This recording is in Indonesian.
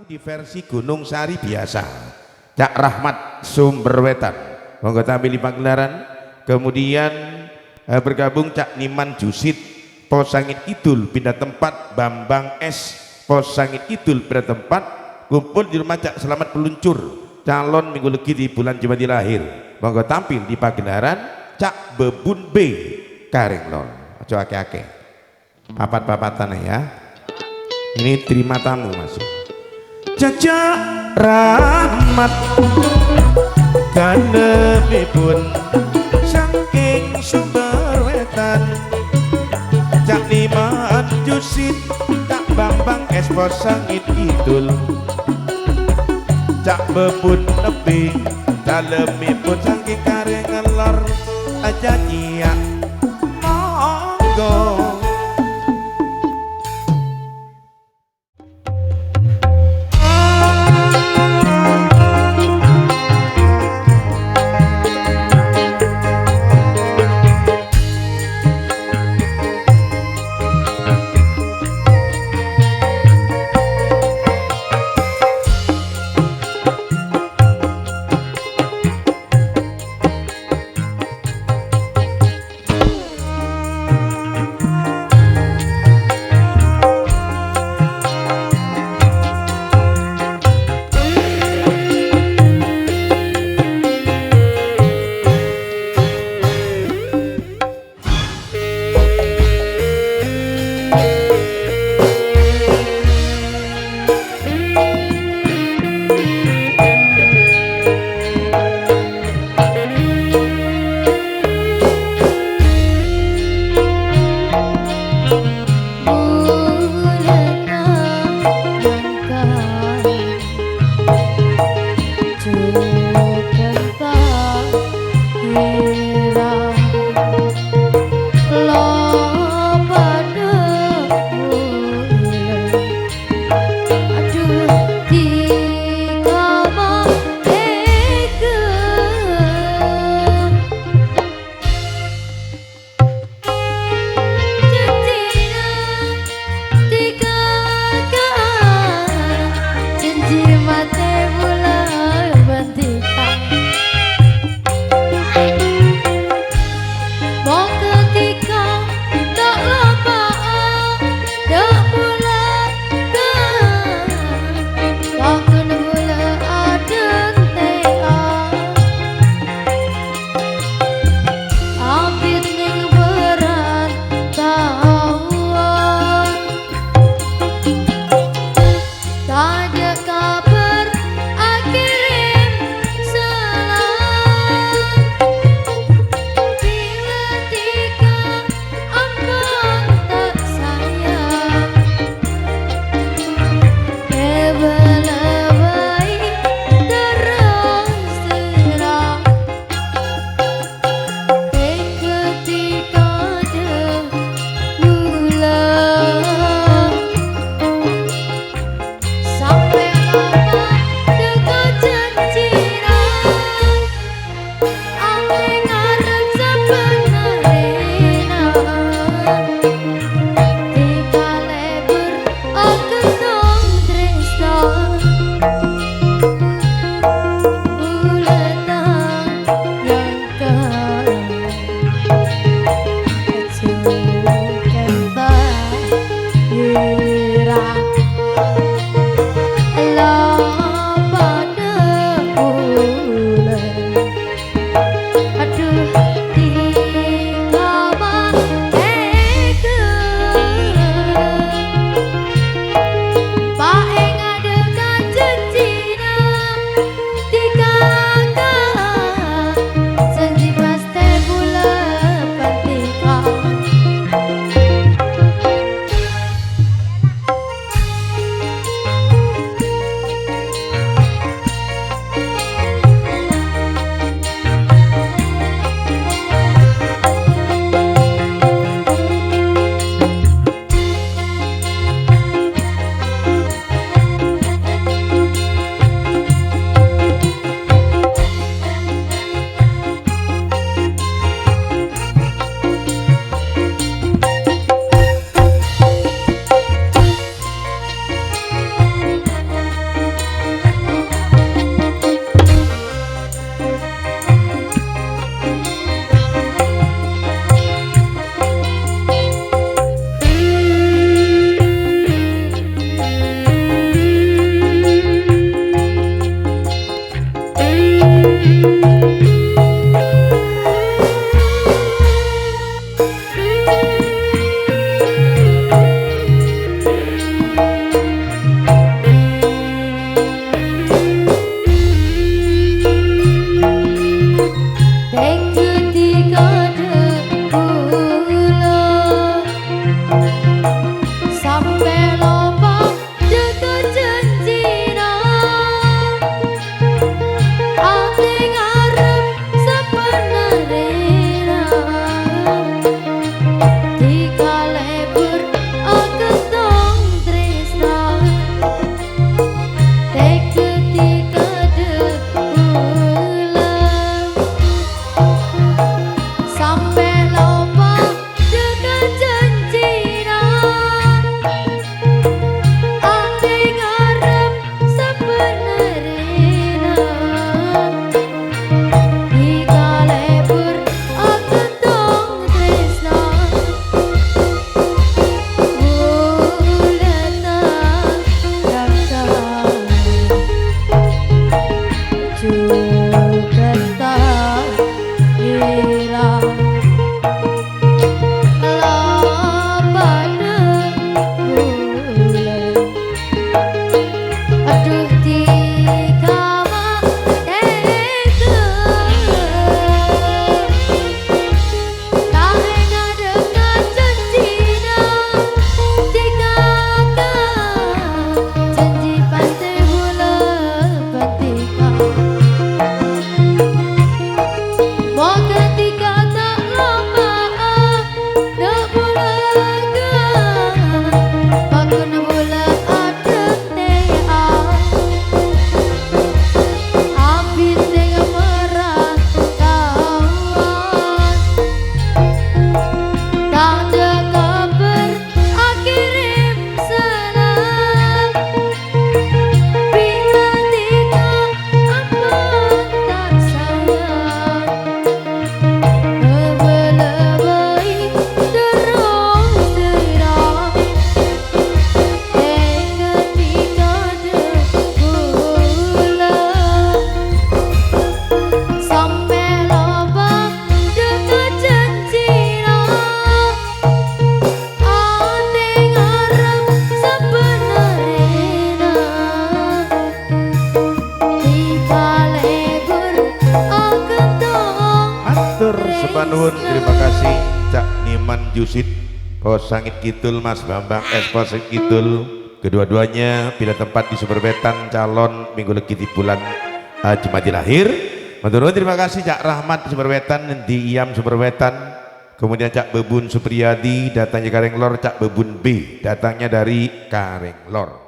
di versi Gunung Sari biasa. Cak Rahmat Sumberwetan monggo tampil di pagelaran. Kemudian bergabung Cak Niman Jusid Posangit Kidul pindah tempat. Bambang S Posangit Kidul pindah tempat. Kumpul di rumah Cak Selamat Peluncur calon minggu legi di bulan Jumadi lahir. Monggo tampil di pagelaran Cak Bebun B Karinglon. Aja ake-ake papat-papatan ya. Ini terima tamu masuk. Cak Rahmat kanemipun saking Sumberwetan. Cak Niman Jusid Cak Bambang Es Posangit Kidul. Cak Bebun Nebi dalemipun saking Karinglor. Aja nyiak monggo. Sampai Nuwun, terima kasih Cak Niman Jusid, Pos Sangit Kidul, Mas Bambang Pos Sangit Kidul, kedua-duanya bila tempat di Sumberwetan, calon minggu legi di bulan Jumadil Akhir. Menurut terima kasih Cak Rahmat Sumberwetan, di Iyam Sumberwetan, kemudian Cak Bebun Supriyadi datangnya Karenglor, Cak Bebun B datangnya dari Karenglor.